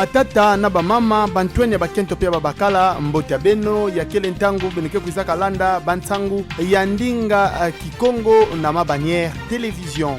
batata na bamama bantwenya bakento pia babakala mbota beno ya kele ntangu beneke kuizaka landa bantangu ya ndinga Kikongo na mabanière télévision.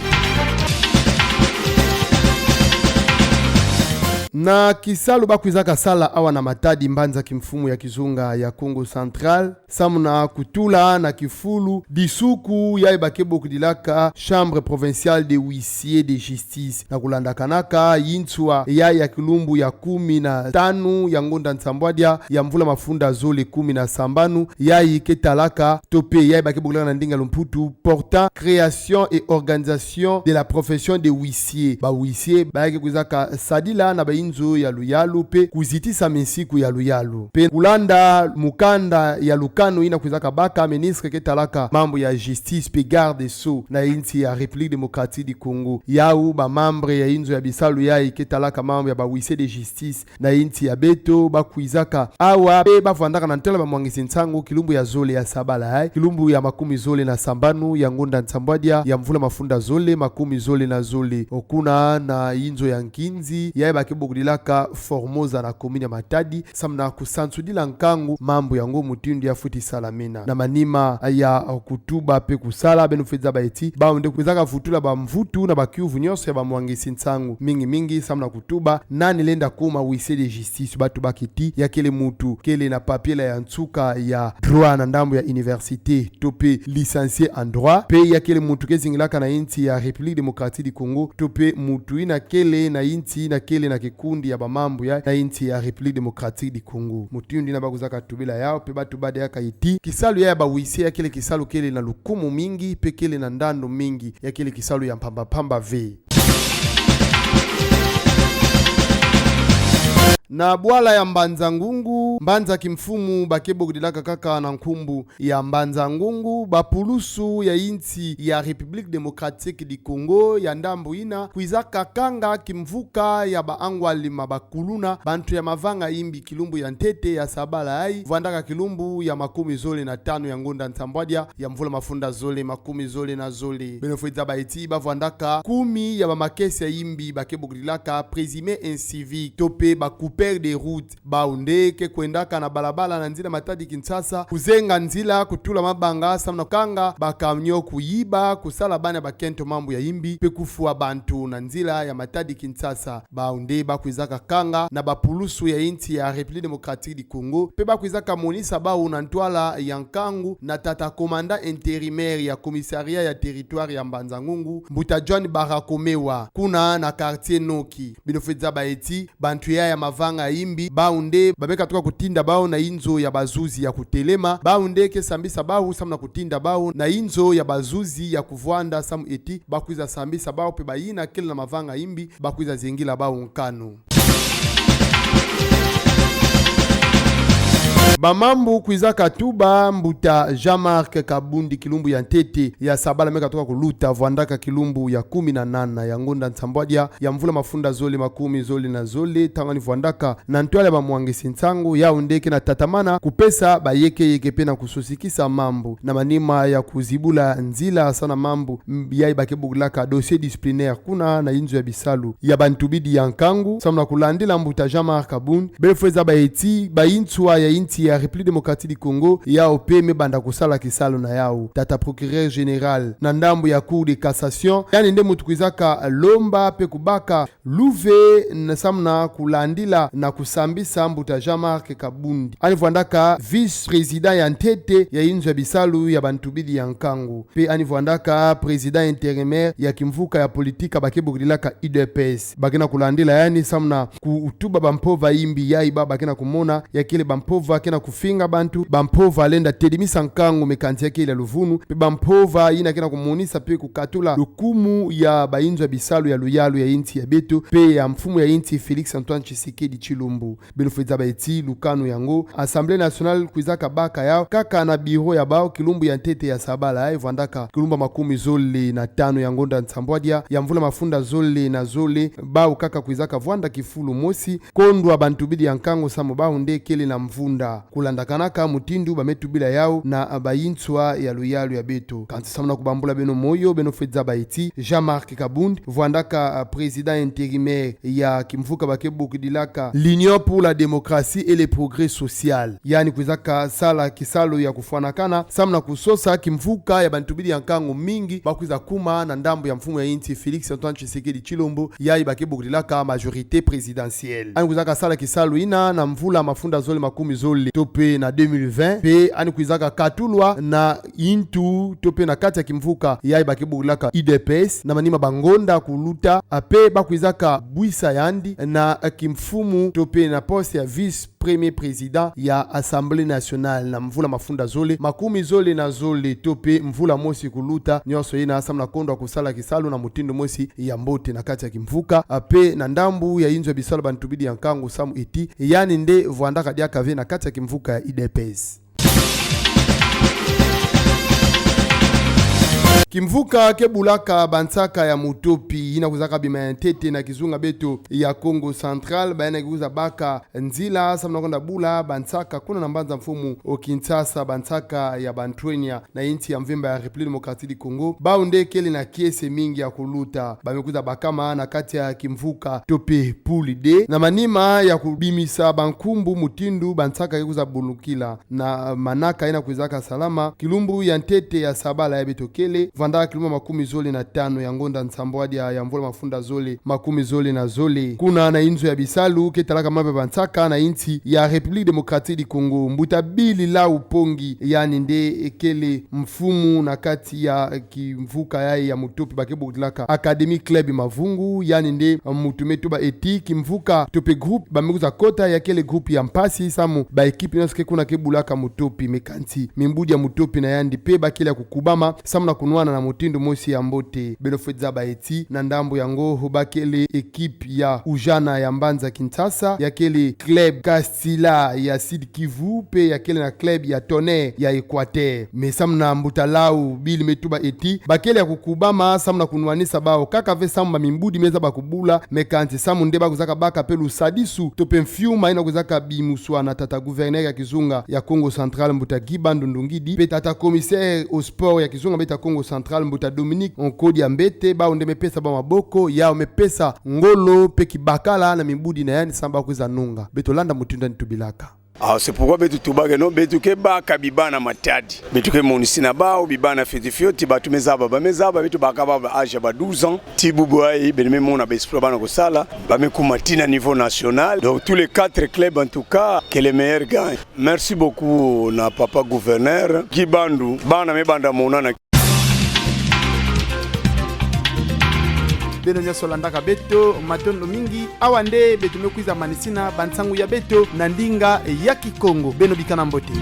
Na kisalu bakuizaka sala awa na matadi mbanza kimfumu ya kizunga ya Congo Central samuna kutula na kifulu disuku ya ibakebo kudilaka chambre provinciale de huissiers de justice na kulanda kanaka yintswa ya kilumbu ya 15 ya ngonda nsambwadia ya mvula mafunda zole 17 ya iketalaka tope ya ibakebo kudilaka na ndinga lumputu portant création et organisation de la profession de huissier ba huissier ba yake kuizaka sadila na inzo ya luyalu pe kuzitisa mesiku ya luyalu pe kulanda mukanda ya lukano ina kuzaka baka ministre ketalaka mambo ya justice pe garde so na inti ya République démocratique du Congo yau ba membre ya inzo ya bisalu ya ketalaka mambo ya ba huissier de justice na inti ya beto bakuizaka awa pe bafandaka na ntela ba mwangisi ntango kilumbu ya zole ya sabala kilumbu ya makumi zole na sambanu ya ngonda nsambwadia ya mvula mafunda zole makumi zole na zole okuna na inzo ya nkinzi ya bakebo kudilaka Formosa na komini ya Matadi samna kusansudila nkangu mambo yango mutindu ya futi salamina na manima ya kutuba pe kusala benu fedza baeti baunde kwezaka futula ba mvutu na bakiuvu nyonso ya bamwangisi nsangu mingi samna kutuba nani lenda kuma huissier de justice batu bakiti ya kele mutu kele na papier ya ntsuka ya droit na ndambo ya université tope licencié en droit pe ya kele mutu kezingilaka na inti ya République démocratique du Congo tope mutu ina kele na inti na kele na kikundi ya bamambu ya na inti ya République démocratique du Congo mutundi na bakuzaka tubila yao pe batu bade ya kaiti kisalu ya bahuissier ya kele kisalu kele na lukumu mingi pe kele na ndando mingi ya kele kisalu ya pamba ve na bwala ya Mbanza Ngungu mbanza kimfumu bakebo kudilaka kaka na nkumbu ya Mbanza Ngungu bapulusu ya inti ya République démocratique du Congo ya ndambu ina kuizaka kanga kimvuka ya baangwali mabakuluna bantu ya mavanga imbi kilumbu ya ntete ya sabala ai vandaka kilumbu ya makumi zole na 5 ya ngonda nsambwadia ya mvula mafunda zole makumi zole na zole benefuiza baiti bavandaka 10 ya bamakesi ya imbi bakebo kudilaka présumé incivique tope bakupe des routes baunde ke kwendaka na balabala na nzila Matadi Kinshasa kuzenga nzila kutula mabanga samna kanga bakamnyo kuyiba kusala bana bakento mambo ya imbi pe kufua bantu na nzila ya Matadi Kinshasa baunde bakuizaka kanga na bapulusu ya inti ya République démocratique du Congo pe bakuizaka monisa bau na ntwala ya nkangu na tata komanda intérimaire ya commissariat ya territoire ya Mbanza Ngungu Mbuta John Barakomewa kuna na quartier Noki binofedza baeti bantu ya mavanga imbi baunde babeka toka kutinda bao na inzo ya bazuzi ya kutelema baunde ke sambisa bao samna kutinda bao na inzo ya bazuzi ya kuvwanda samu eti bakuiza sambisa bao pe bayina kile na mavanga imbi bakuiza zingila bao nkano bamambu kuizaka tuba Mbuta Jean-Marc Kabundi kilumbu ya ntete ya sabala meka toka kuluta vwandaka kilumbu ya 18 ya ngonda nsambwadia ya mvula mafunda zole makumi zole na zole tangani vwandaka na ntwale ba mwangisi ntangu ya undeke na tatamana kupesa bayeke pena kusosikisa mambo na manima ya kuzibula nzila sana mambo ya ibakebugulaka dossier disciplinaire kuna na inzo ya bisalu ya bantubidi ya nkangu samna kulandila Mbuta Jean-Marc Kabundi belefweza baeti baintswa ya inti ya République démocratique du Congo yao peme banda kusala kisalo na yao tata procureur général na ndambu ya cour de cassation yani nde mutu kuizaka lomba pe kubaka luve na samna kulandila na kusambisa Mbuta Jean-Marc Kabundi ani vwandaka vice président ya ntete ya inzo ya bisalu ya bantubidi ya nkangu pe ani vwandaka président intérimaire ya kimvuka ya politika bakebugilaka UDPS bakena kulandila yani samna kuutuba bampova imbi yai baba bakena kumona ya kile bampova kena kufinga bantu bampova alenda tedimisa nkangu mekanti yake ila luvunu pe bampova ina kena kumonisa pe kukatula lukumu ya bainzo ya bisalu ya luyalu ya inti ya beto pe ya mfumu ya inti Félix Antoine Tshisekedi Chilombo benofeza baeti lukanu yango Assemblée nationale kuizaka baka yao kaka na biro ya bao kilumbu ya ntete ya sabala vwandaka kilumba makumi zole na 5 ya ngonda nsambwadia ya mvula mafunda zole na zole bao kaka kuizaka vwanda kifulu mosi kondwa bantubidi ya nkangu samo bao ndekele na mvunda kimvuka kulandakanaka mutindu bametubila yao na bayintswa ya luyalu ya beto kanti samuna kubambula beno moyo beno fedza baiti Jean-Marc Kabund voandaka président intérimaire ya kimvuka bakebukidilaka l'Union pour la démocratie et le progrès social, yani kuizaka sala kisalo ya kufanakana samuna kusosa kimvuka ya bantubili ya nkango mingi bakuiza kuma na ndambo ya mfumu ya inti Félix Antoine Tshisekedi Tshilombo yayi bakebukidilaka majorité présidentielle. Ani kuizaka sala kisalo ina na mvula mafunda zole makumi zole tope na 2020 pe ani kuizaka katulwa na intu tope na kati ya kimvuka yayi bakebukidilaka IDPS na manima bangonda kuluta ape bakuizaka Bwisa Yandi na kimfumu tope na poste ya vice premier président ya Assemblée nationale na mvula mafunda zole makumi zole na zole tope mvula mosi kuluta nyonso ina asamna kondo kusala kisalo na mutindo mosi ya mbote na kati ya kimvuka ape na ndambu ya inzo ya bisalo bantubidi ya nkangu samu iti yani nde voandaka dia kave na kati ya kimvuka ya IDPS. Kimvuka kebulaka bansaka ya mutopi ina kuzaka bima ya ntete na kizunga beto ya Congo Central baina kikuza baka nzila samna konda bula bansaka kuna nambanza mfumu o Kinshasa bansaka ya Bantwenya na inti ya mvimba ya République Démocratique du Congo baunde kele na kiese mingi ya kuluta bamekuza bakama na kati ya kimvuka tope puli de na manima ya kubimisa bankumbu mutindu bansaka kikuza bulukila na manaka ina kuzaka salama kilumbu ya ntete ya sabala ya beto kele vanda kiluma makumi zole na tano ya ngonda nsambwadi ya mvula mafunda zole makumi zole na zole kuna na inzo ya bisalu ketalaka mabe bansaka na inti ya République Démocratique du Congo mbuta bili la upongi yani nde ekele mfumu na kati ya kimvuka ya mutopi bakebukilaka Academy Club Mavungu yani nde mutumetu ba etiki mvuka tope group bamekuza kota ya kele group ya mpasi samu ba ekipe noske kuna kebulaka mutopi mekanti mimbudi ya mutopi na yandi pe bakele kukubama samu na kunwana na mutindo mosi ya mbote benofedza baeti na ndambo yango hobakele ekipe ya ujana ya Mbanza Kinshasa ya kele club Castilla ya Sud Kivu pe ya kele na club ya Tonnerre ya Equateur mesamna mbutalau bili metuba eti bakele ya kukubama samna kunwanisa bao kaka ve samba mimbudi meza bakubula mekanti samu ndeba kuzaka baka pelu sadisu tope mfiuma ina kuzaka bimuswa na tata gouverneur ya kizunga ya Congo Central mbuta Gibandu Ndungidi pe tata commissaire au sport ya kizunga beta Congo Central mbuta Dominique Onkodi ya mbete ba unde mepesa ba maboko ya mepesa ngolo pe kibakala na mimbudi na yani samba kuza nunga beto landa mutinda nitubilaka. C'est pourquoi betu tubage no betu ke baka bibana matadi betu ke monisina bao bibana fetifioti batu mezaba betu baka baba age ba 12 ans tibubu ai beneme mona ba explore bana ko sala ba mekumatina niveau national donc tous les 4 clubs en tout cas que les meilleurs gagnent. Merci beaucoup na papa gouverneur Gibandu bana mebanda monana beno nyaso landaka beto matondo mingi awande betu mekuiza manisina bansangu ya beto na ndinga ya Kikongo beno bikana mbote.